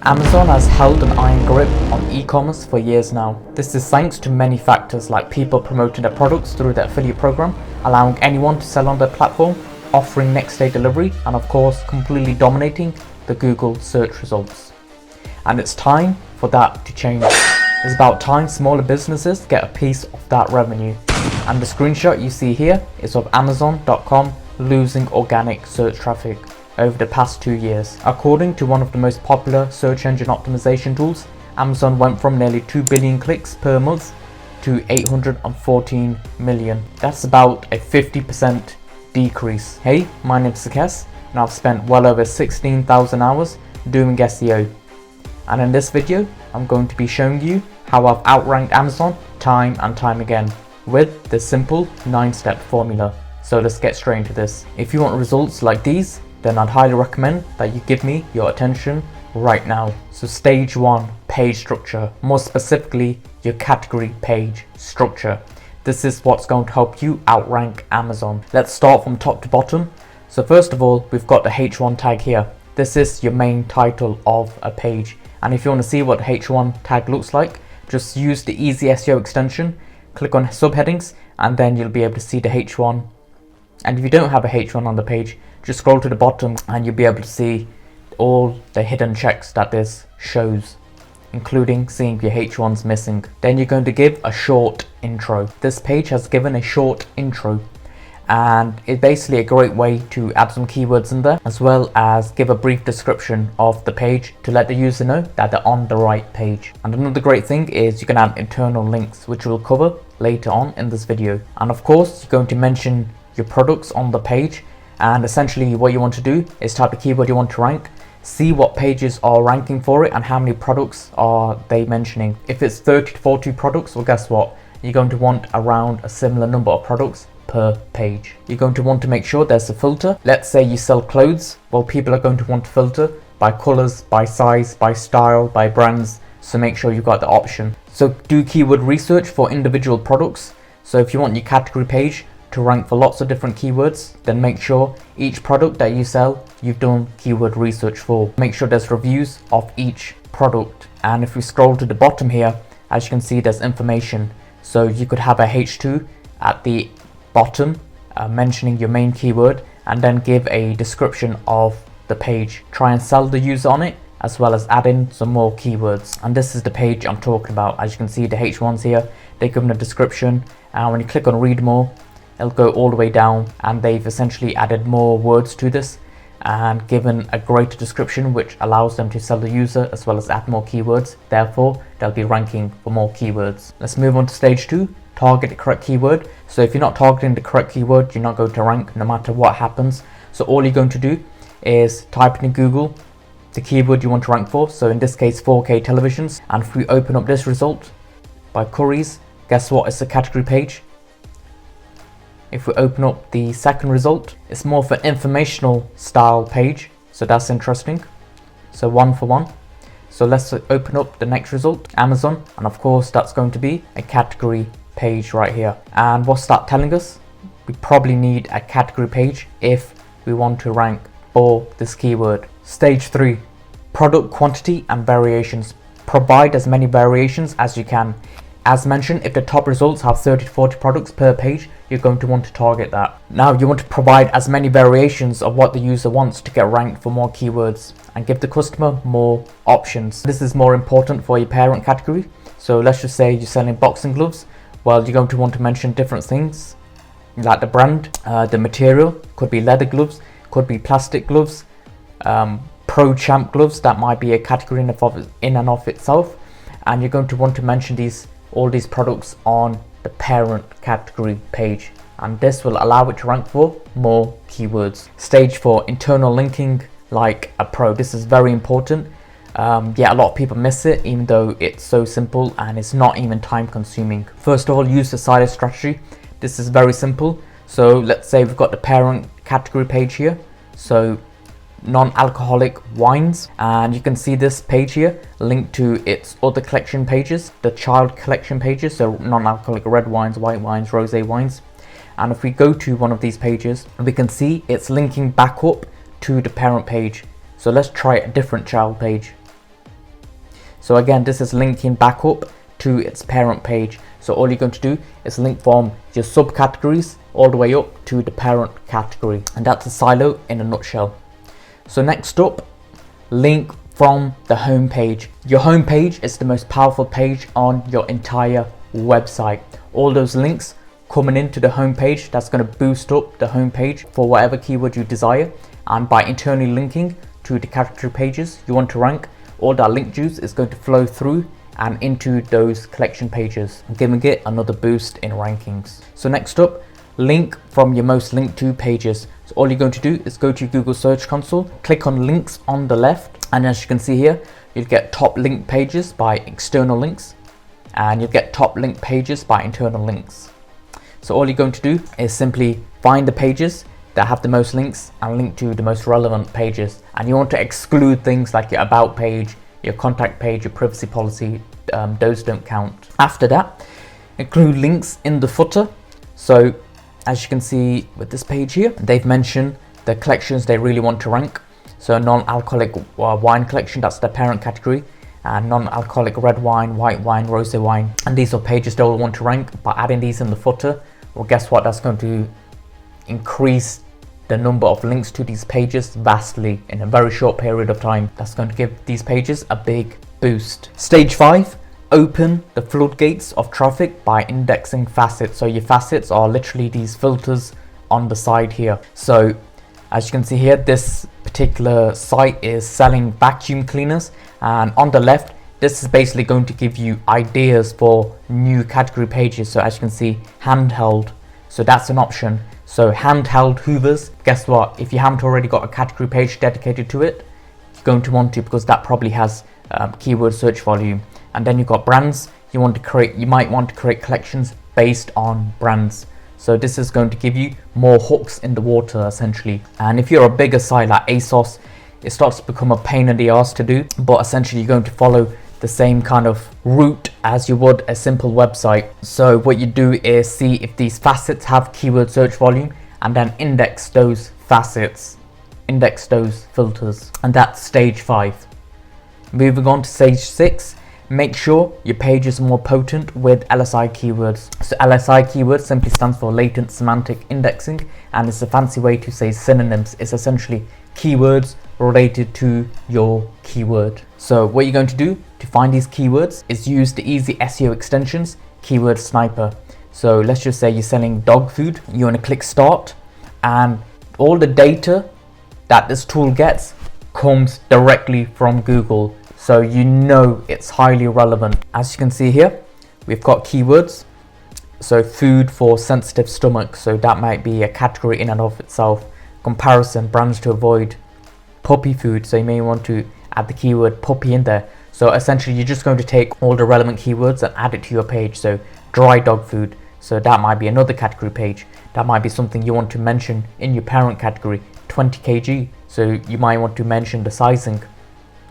Amazon has held an iron grip on e-commerce for years now. This is thanks to many factors like people promoting their products through their affiliate program, allowing anyone to sell on their platform, offering next day delivery, and of course completely dominating the Google search results. And it's time for that to change. It's about time smaller businesses get a piece of that revenue. And the screenshot you see here is of Amazon.com losing organic search traffic over the past 2 years. According to one of the most popular search engine optimization tools, Amazon went from nearly 2 billion clicks per month to 814 million. That's about a 50% decrease. Hey, my name's Sakes and I've spent well over 16,000 hours doing SEO. And in this video, I'm going to be showing you how I've outranked Amazon time and time again with the simple 9-step formula. So let's get straight into this. If you want results like these, then I'd highly recommend that you give me your attention right now. So stage 1, page structure, more specifically your category page structure. This is what's going to help you outrank Amazon. Let's start from top to bottom. So first of all, we've got the H1 tag here. This is your main title of a page. And if you want to see what the H1 tag looks like, just use the easy SEO extension, click on subheadings, and then you'll be able to see the H1. And if you don't have a H1 on the page, just scroll to the bottom and you'll be able to see all the hidden checks that this shows, including seeing your H1's missing. Then you're going to give a short intro. This page has given a short intro, and it's basically a great way to add some keywords in there, as well as give a brief description of the page to let the user know that they're on the right page. And another great thing is you can add internal links, which we'll cover later on in this video. And of course, you're going to mention your products on the page. And essentially what you want to do is type a keyword you want to rank, see what pages are ranking for it and how many products are they mentioning. If it's 30 to 40 products, well, guess what? You're going to want around a similar number of products per page. You're going to want to make sure there's a filter. Let's say you sell clothes. Well, people are going to want to filter by colors, by size, by style, by brands. So make sure you've got the option. So do keyword research for individual products. So if you want your category page to rank for lots of different keywords, then make sure each product that you sell, you've done keyword research for. Make sure there's reviews of each product. And if we scroll to the bottom here, as you can see, there's information. So you could have a H2 at the bottom mentioning your main keyword, and then give a description of the page. Try and sell the user on it, as well as add in some more keywords. And this is the page I'm talking about. As you can see, the H1s here, they're given a description, and when you click on read more, it'll go all the way down, and they've essentially added more words to this and given a greater description, which allows them to sell the user as well as add more keywords. Therefore, they'll be ranking for more keywords. Let's move on to stage 2, target the correct keyword. So if you're not targeting the correct keyword, you're not going to rank no matter what happens. So all you're going to do is type in Google the keyword you want to rank for. So in this case, 4K televisions. And if we open up this result by queries, guess what? It's a category page. If we open up the second result, it's more of an informational style page. So that's interesting. So 1 for 1. So let's open up the next result, Amazon. And of course, that's going to be a category page right here. And what's that telling us? We probably need a category page if we want to rank for this keyword. Stage 3, product quantity and variations. Provide as many variations as you can. As mentioned, if the top results have 30 to 40 products per page, you're going to want to target that. Now you want to provide as many variations of what the user wants to get ranked for more keywords and give the customer more options. This is more important for your parent category. So let's just say you're selling boxing gloves. Well, you're going to want to mention different things like the brand, the material, could be leather gloves, could be plastic gloves, pro champ gloves, that might be a category in and of itself. And you're going to want to mention all these products on the parent category page, and this will allow it to rank for more keywords. Stage 4, internal linking like a pro. This is very important. Yeah, a lot of people miss it, even though it's so simple and it's not even time consuming. First of all, use the silo strategy. This is very simple. So let's say we've got the parent category page here. So non-alcoholic wines, and you can see this page here linked to its other collection pages, the child collection pages, so non-alcoholic red wines, white wines, rosé wines. And if we go to one of these pages, we can see it's linking back up to the parent page. So let's try a different child page. So again, this is linking back up to its parent page. So all you're going to do is link from your subcategories all the way up to the parent category, and that's a silo in a nutshell. So next up, link from the home page. Your home page is the most powerful page on your entire website. All those links coming into the home page, that's going to boost up the home page for whatever keyword you desire, and by internally linking to the category pages you want to rank, all that link juice is going to flow through and into those collection pages, giving it another boost in rankings. So next up, link from your most linked to pages. So all you're going to do is go to Google Search Console, click on links on the left, and as you can see here, you'll get top link pages by external links, and you'll get top link pages by internal links. So all you're going to do is simply find the pages that have the most links and link to the most relevant pages, and you want to exclude things like your about page, your contact page, your privacy policy. Those don't count. After that, include links in the footer. So as you can see with this page here, they've mentioned the collections they really want to rank. So non-alcoholic wine collection, that's the parent category, and non-alcoholic red wine, white wine, rosé wine, and these are pages they will want to rank. By adding these in the footer, well, guess what, that's going to increase the number of links to these pages vastly in a very short period of time. That's going to give these pages a big boost. Stage 5, open the floodgates of traffic by indexing facets. So your facets are literally these filters on the side here. So as you can see here, this particular site is selling vacuum cleaners, and on the left, this is basically going to give you ideas for new category pages. So as you can see, handheld, so that's an option. So handheld hoovers, guess what, if you haven't already got a category page dedicated to it, you're going to want to, because that probably has keyword search volume. And then you've got brands. You might want to create collections based on brands. So this is going to give you more hooks in the water essentially. And if you're a bigger site like ASOS, it starts to become a pain in the arse to do, but essentially you're going to follow the same kind of route as you would a simple website. So what you do is see if these facets have keyword search volume, and then index those facets, index those filters, and that's stage 5. Moving on to stage 6, make sure your page is more potent with LSI keywords. So LSI keywords simply stands for latent semantic indexing, and it's a fancy way to say synonyms. It's essentially keywords related to your keyword. So what you're going to do to find these keywords is use the easy SEO extensions, Keyword Sniper. So let's just say you're selling dog food, you want to click start, and all the data that this tool gets comes directly from Google. So you know it's highly relevant. As you can see here, we've got keywords. So food for sensitive stomach, so that might be a category in and of itself. Comparison, brands to avoid. Puppy food, so you may want to add the keyword puppy in there. So essentially you're just going to take all the relevant keywords and add it to your page. So dry dog food, so that might be another category page. That might be something you want to mention in your parent category. 20 kg, so you might want to mention the sizing.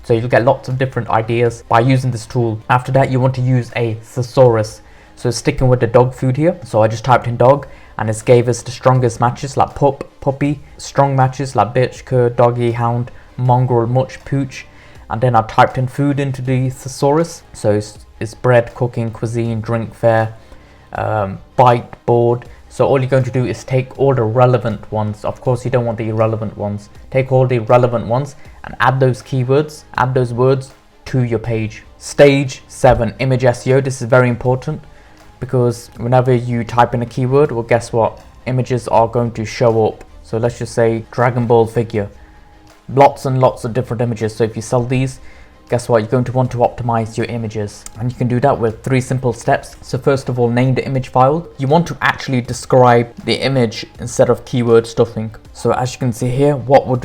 So you'll get lots of different ideas by using this tool. After that, you want to use a thesaurus. So sticking with the dog food here, so I just typed in dog, and it gave us the strongest matches like pup, puppy, strong matches like bitch, cur, doggy, hound, mongrel, much, pooch. And then I typed in food into the thesaurus. So it's bread, cooking, cuisine, drink, fare, bite, board. So all you're going to do is take all the relevant ones. Of course, you don't want the irrelevant ones. Take all the relevant ones and add those keywords, add those words to your page. Stage 7, image SEO. This is very important, because whenever you type in a keyword, well, guess what? Images are going to show up. So let's just say Dragon Ball figure. Lots and lots of different images. So if you sell these, guess what? You're going to want to optimize your images. And you can do that with 3 simple steps. So first of all, name the image file. You want to actually describe the image instead of keyword stuffing. So as you can see here, what would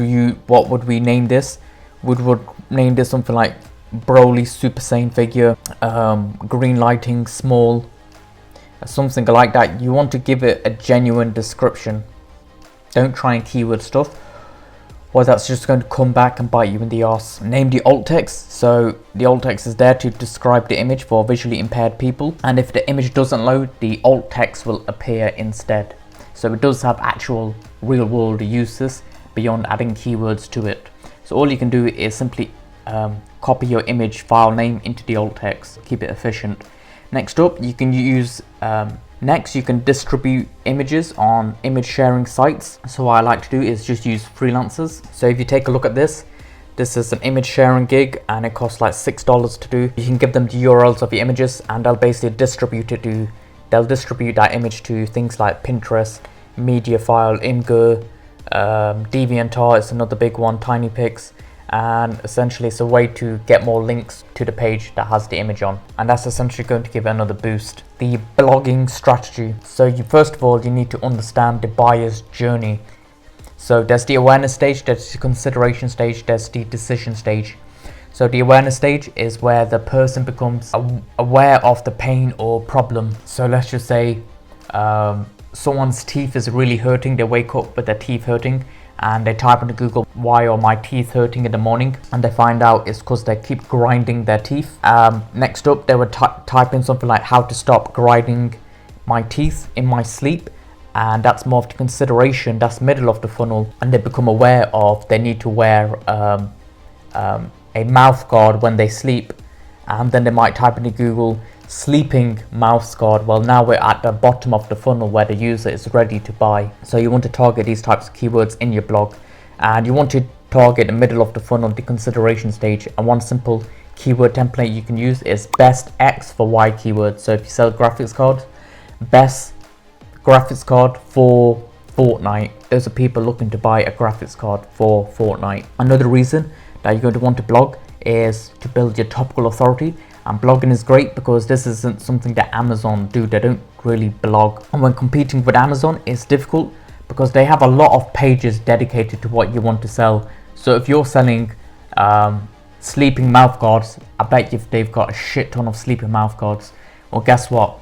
we name this? We would name this something like Broly Super Saiyan figure, green lighting, small, something like that. You want to give it a genuine description. Don't try and keyword stuff, or that's just going to come back and bite you in the arse. Name the alt text. So the alt text is there to describe the image for visually impaired people, and if the image doesn't load, the alt text will appear instead. So it does have actual real world uses beyond adding keywords to it. So all you can do is simply copy your image file name into the alt text, keep it efficient. Next up, you can use you can distribute images on image sharing sites. So what I like to do is just use freelancers. So if you take a look at this is an image sharing gig and it costs like $6 to do. You can give them the URLs of your images and they'll basically distribute that image to things like Pinterest, Mediafile, Imgur, DeviantArt is another big one, TinyPix, and essentially it's a way to get more links to the page that has the image on, and that's essentially going to give it another boost. The blogging strategy. So first of all, you need to understand the buyer's journey. So there's the awareness stage, there's the consideration stage, there's the decision stage. So the awareness stage is where the person becomes aware of the pain or problem. So let's just say someone's teeth is really hurting, they wake up with their teeth hurting and they type into Google, why are my teeth hurting in the morning? And they find out it's because they keep grinding their teeth. Next up, they would type in something like how to stop grinding my teeth in my sleep. And that's more of the consideration, that's middle of the funnel. And they become aware of they need to wear a mouth guard when they sleep. And then they might type into Google, sleeping mouse guard. Well, now we're at the bottom of the funnel where the user is ready to buy. So you want to target these types of keywords in your blog, and you want to target the middle of the funnel, the consideration stage. And one simple keyword template you can use is best X for Y keywords. So if you sell graphics cards, best graphics card for Fortnite. Those are people looking to buy a graphics card for Fortnite. Another reason that you're going to want to blog is to build your topical authority. And blogging is great because this isn't something that Amazon do. They don't really blog. And when competing with Amazon, it's difficult because they have a lot of pages dedicated to what you want to sell. So if you're selling sleeping mouth guards, I bet if they've got a shit ton of sleeping mouth guards. Well, guess what?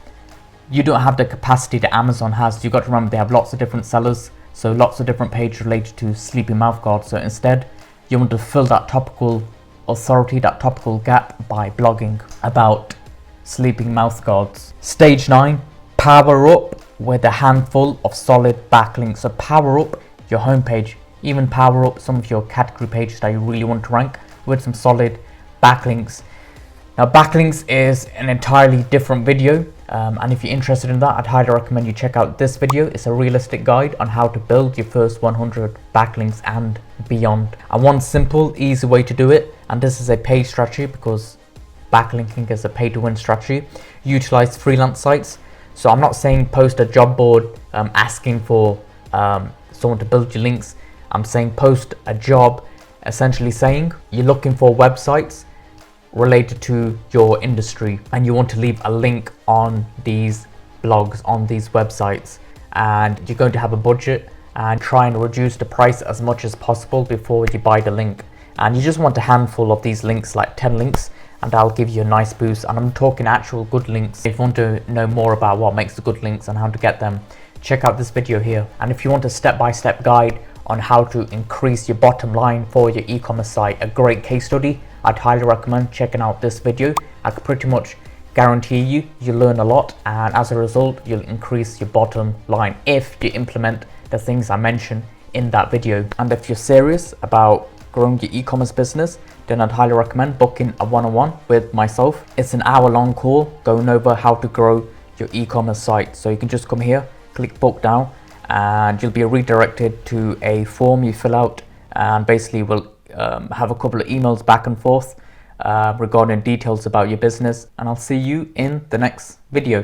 You don't have the capacity that Amazon has. You've got to remember they have lots of different sellers. So lots of different pages related to sleeping mouth guards. So instead, you want to fill that topical authority, that topical gap, by blogging about sleeping mouth guards. Stage 9, power up with a handful of solid backlinks. So power up your homepage, even power up some of your category pages that you really want to rank with some solid backlinks. Now backlinks is an entirely different video, and if you're interested in that, I'd highly recommend you check out this video. It's a realistic guide on how to build your first 100 backlinks and beyond. And one simple, easy way to do it, and this is a paid strategy because backlinking is a pay to win strategy, utilize freelance sites. So I'm not saying post a job board asking for someone to build your links. I'm saying post a job, essentially saying you're looking for websites related to your industry and you want to leave a link on these blogs, on these websites, and you're going to have a budget and try and reduce the price as much as possible before you buy the link. And you just want a handful of these links, like 10 links, and that'll give you a nice boost. And I'm talking actual good links. If you want to know more about what makes the good links and how to get them, check out this video here. And if you want a step-by-step guide on how to increase your bottom line for your e-commerce site, a great case study, I'd highly recommend checking out this video. I could pretty much guarantee you'll learn a lot, and as a result you'll increase your bottom line if you implement the things I mentioned in that video. And if you're serious about growing your e-commerce business, then I'd highly recommend booking a one-on-one with myself. It's an hour-long call going over how to grow your e-commerce site. So you can just come here, click book now, and you'll be redirected to a form you fill out, and basically we'll have a couple of emails back and forth regarding details about your business. And I'll see you in the next video.